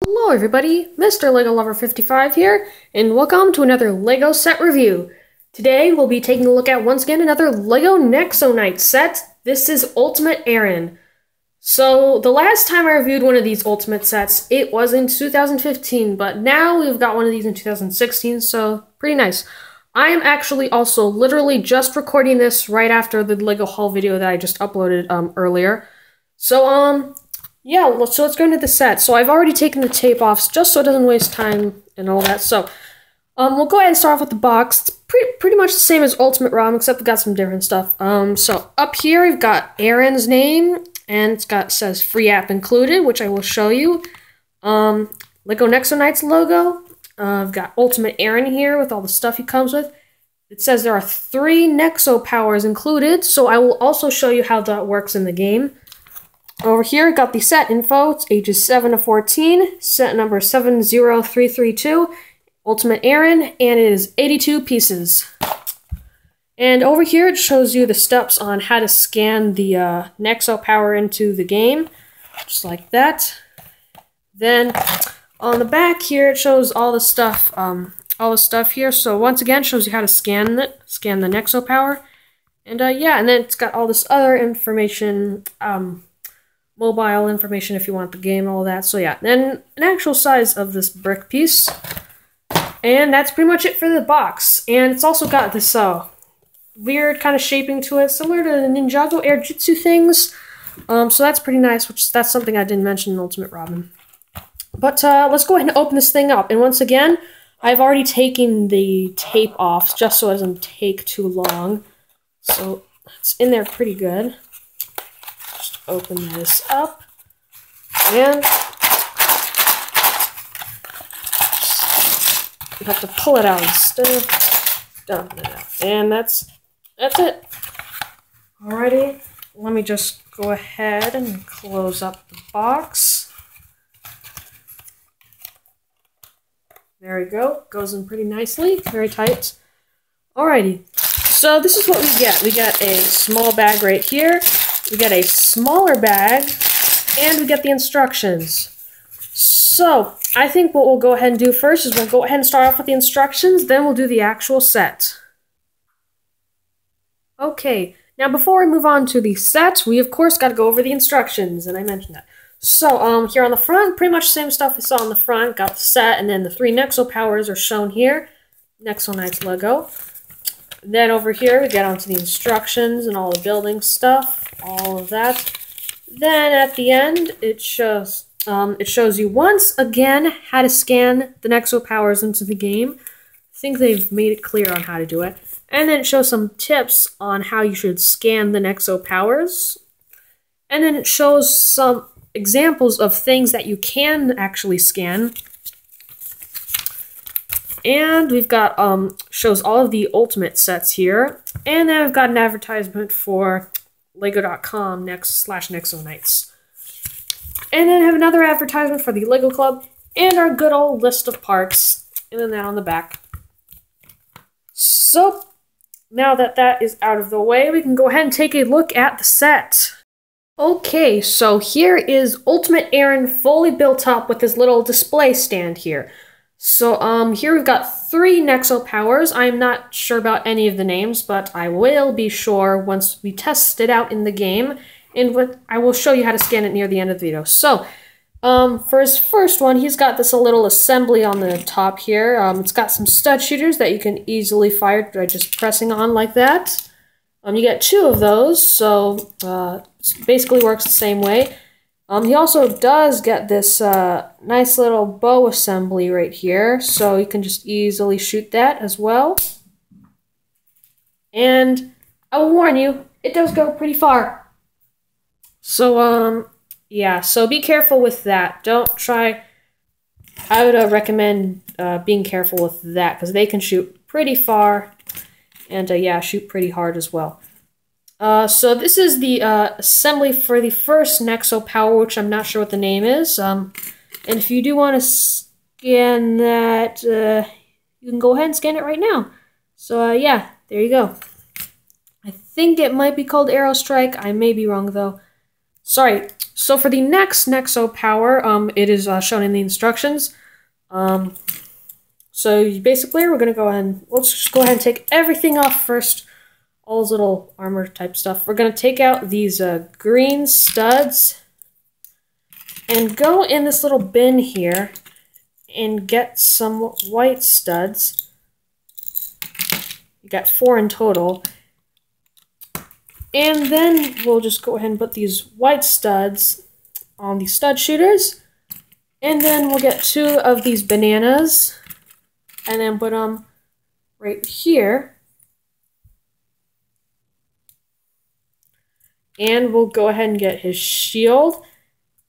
Hello everybody, Mr. Lego Lover 55 here, and welcome to another Lego set review. Today we'll be taking a look at, once again, another Lego Nexo Knight set. This is Ultimate Aaron. So, the last time I reviewed one of these Ultimate sets, it was in 2015, but now we've got one of these in 2016, so pretty nice. I am actually also literally just recording this right after the Lego haul video that I just uploaded earlier. So, yeah, so let's go into the set. So I've already taken the tape off just so it doesn't waste time and all that. So we'll go ahead and start off with the box. It's pretty much the same as Ultimate ROM, except we've got some different stuff. So up here we've got Aaron's name, and says free app included, which I will show you. Lego Nexo Knight's logo. I've got Ultimate Aaron here with all the stuff he comes with. It says there are 3 Nexo powers included, so I will also show you how that works in the game. Over here, got the set info. It's ages 7 to 14, set number 70332, Ultimate Aaron, and it is 82 pieces. And over here, it shows you the steps on how to scan the Nexo power into the game, just like that. Then, on the back here, it shows all the stuff here. So once again, it shows you how to scan the Nexo power. And yeah, and then it's got all this other information, mobile information if you want the game and all that. So yeah, then an actual size of this brick piece. And that's pretty much it for the box. And it's also got this weird kind of shaping to it, similar to the Ninjago Air Jutsu things. So that's pretty nice, that's something I didn't mention in Ultimate Robin. But let's go ahead and open this thing up. And once again, I've already taken the tape off just so it doesn't take too long. So it's in there pretty good. Open this up, and you have to pull it out instead of dumping it out. And that's it. Alrighty, let me just go ahead and close up the box. There we go. Goes in pretty nicely, very tight. Alrighty, so this is what we get. We get a small bag right here. We get a smaller bag, and we get the instructions. So, I think what we'll go ahead and do first is we'll go ahead and start off with the instructions, then we'll do the actual set. Okay, now before we move on to the set, we of course got to go over the instructions, and I mentioned that. So, here on the front, pretty much the same stuff we saw on the front. Got the set, and then the 3 Nexo powers are shown here. Nexo Knight's logo. Then over here, we get onto the instructions and all the building stuff, all of that. Then at the end, it shows you once again how to scan the Nexo powers into the game. I think they've made it clear on how to do it. And then it shows some tips on how you should scan the Nexo powers. And then it shows some examples of things that you can actually scan. And we've got, shows all of the Ultimate sets here. And then we've got an advertisement for Lego.com /Nexo Knights. And then have another advertisement for the Lego Club and our good old list of parts. And then that on the back. So, now that that is out of the way, we can go ahead and take a look at the set. Okay, so here is Ultimate Aaron fully built up with his little display stand here. So, here we've got 3 Nexo powers. I'm not sure about any of the names, but I will be sure once we test it out in the game, and I will show you how to scan it near the end of the video. So, for his first one, he's got this little assembly on the top here. It's got some stud shooters that you can easily fire by just pressing on like that. You get 2 of those, so it basically works the same way. He also does get this nice little bow assembly right here, so you can just easily shoot that as well. And I will warn you, it does go pretty far. So, yeah, so be careful with that. Don't try... I would recommend being careful with that, because they can shoot pretty far, and yeah, shoot pretty hard as well. So this is the assembly for the first Nexo power, which I'm not sure what the name is. And if you do want to scan that, you can go ahead and scan it right now. So yeah, there you go. I think it might be called Arrow Strike. I may be wrong though. Sorry. So for the next Nexo power, it is shown in the instructions. So basically, we're gonna go ahead and let's just go ahead and take everything off first. All those little armor type stuff. We're gonna take out these green studs and go in this little bin here and get some white studs. You got 4 in total. And then we'll just go ahead and put these white studs on the stud shooters. And then we'll get 2 of these bananas and then put them right here. And we'll go ahead and get his shield,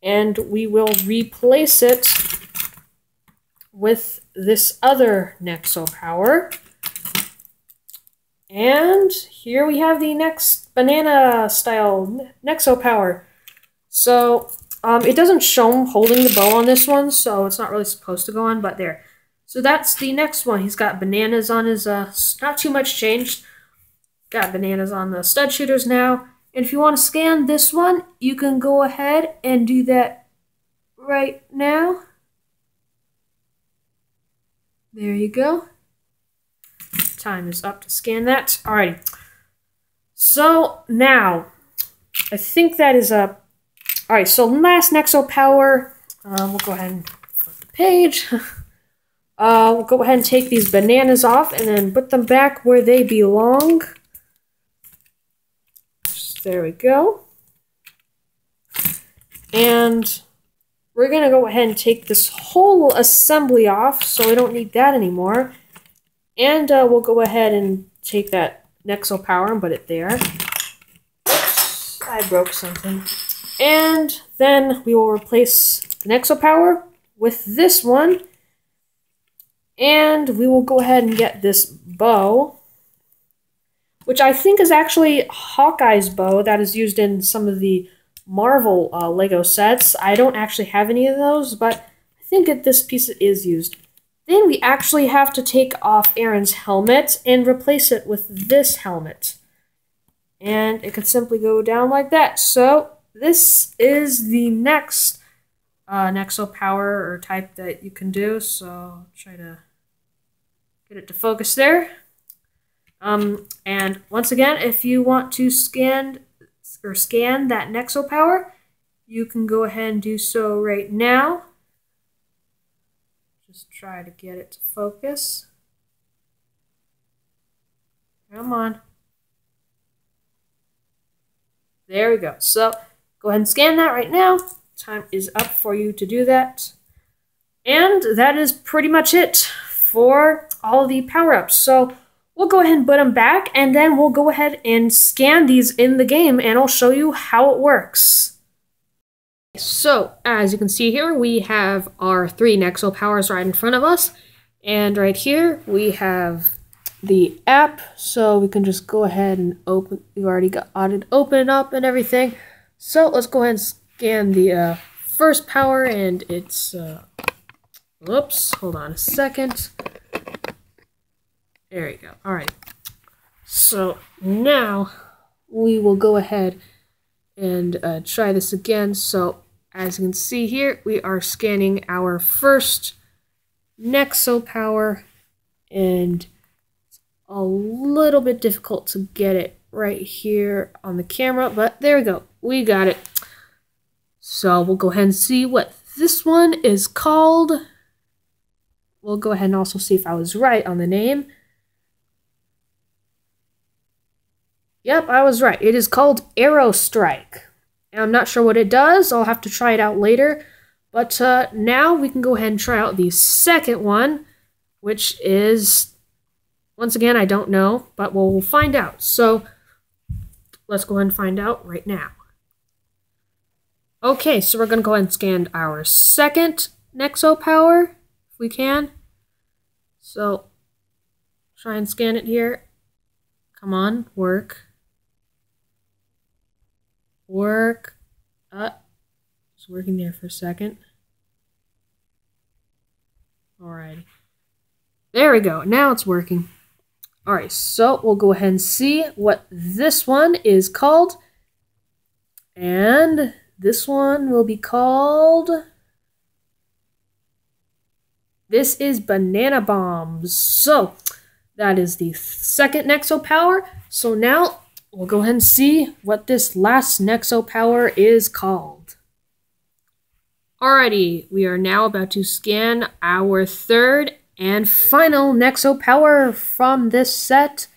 and we will replace it with this other Nexo power. And here we have the next banana style Nexo power. So it doesn't show him holding the bow on this one, so it's not really supposed to go on, but there. So that's the next one. He's got bananas on his, not too much changed. Got bananas on the stud shooters now. And if you want to scan this one, you can go ahead and do that right now. There you go. Time is up to scan that. Alrighty. So now, I think that is up. Alright, so last Nexo power. We'll go ahead and flip the page. We'll go ahead and take these bananas off and then put them back where they belong. There we go. And we're going to go ahead and take this whole assembly off, so we don't need that anymore. And we'll go ahead and take that Nexo power and put it there. Oops, I broke something. And then we will replace the Nexo power with this one. And we will go ahead and get this bow, which I think is actually Hawkeye's bow that is used in some of the Marvel Lego sets. I don't actually have any of those, but I think that this piece is used. Then we actually have to take off Aaron's helmet and replace it with this helmet. And it could simply go down like that. So this is the next Nexo power or type that you can do. So I'll try to get it to focus there. And once again, if you want to scan that Nexo power, you can go ahead and do so right now. Just try to get it to focus. Come on. There we go. So go ahead and scan that right now. Time is up for you to do that. And that is pretty much it for all the power-ups. So we'll go ahead and put them back, and then we'll go ahead and scan these in the game, and I'll show you how it works. So, as you can see here, we have our 3 Nexo powers right in front of us, and right here we have the app, so we can just go ahead and open. We've already got it open up and everything. So let's go ahead and scan the first power, and it's whoops, hold on a second. There you go. All right. So now we will go ahead and try this again. So as you can see here, we are scanning our first Nexo power, and it's a little bit difficult to get it right here on the camera, but there we go. We got it. So we'll go ahead and see what this one is called. We'll go ahead and also see if I was right on the name. Yep, I was right. It is called Arrow Strike. And I'm not sure what it does. I'll have to try it out later. But now we can go ahead and try out the second one, which is, once again, I don't know, but we'll find out. So let's go ahead and find out right now. Okay, so we're going to go ahead and scan our second Nexo power, if we can. So try and scan it here. Come on, work. Work. It's working there for a second. Alrighty. There we go. Now it's working. Alright, so we'll go ahead and see what this one is called. And this one will be called... This is Banana Bombs. So, that is the second Nexo power. So now, we'll go ahead and see what this last Nexo power is called. Alrighty, we are now about to scan our third and final Nexo power from this set.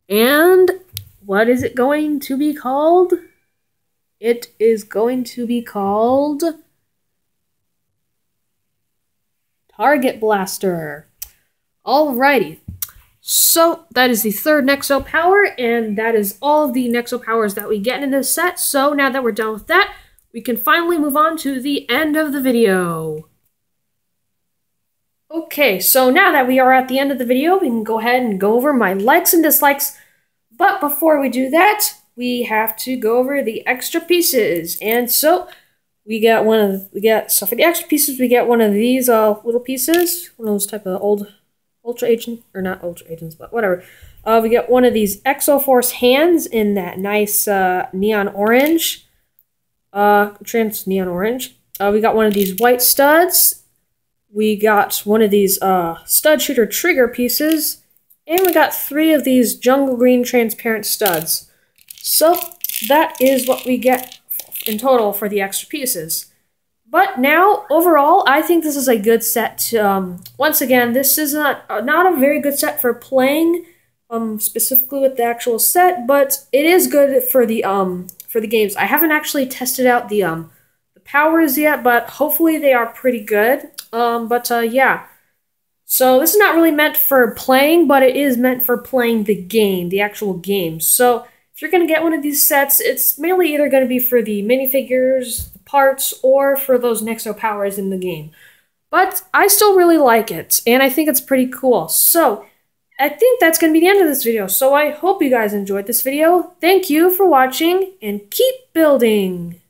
And what is it going to be called? It is going to be called Target Blaster. Alrighty. So, that is the third Nexo power, and that is all of the Nexo powers that we get in this set. So, now that we're done with that, we can finally move on to the end of the video. Okay, so now that we are at the end of the video, we can go ahead and go over my likes and dislikes. But before we do that, we have to go over the extra pieces. And so, so for the extra pieces, we get one of these little pieces, one of those type of old Ultra Agent, or not Ultra Agents, but whatever. We get one of these Exo Force hands in that nice neon orange, trans neon orange. We got one of these white studs. We got one of these stud shooter trigger pieces, and we got 3 of these jungle green transparent studs. So that is what we get in total for the extra pieces. But now, overall, I think this is a good set. Once again, this is not a very good set for playing, specifically with the actual set, but it is good for the games. I haven't actually tested out the powers yet, but hopefully they are pretty good. Yeah. So this is not really meant for playing, but it is meant for playing the game, the actual game. So if you're going to get one of these sets, it's mainly either going to be for the minifigures, parts, or for those Nexo powers in the game. But I still really like it, and I think it's pretty cool. So, I think that's going to be the end of this video. So I hope you guys enjoyed this video. Thank you for watching, and keep building!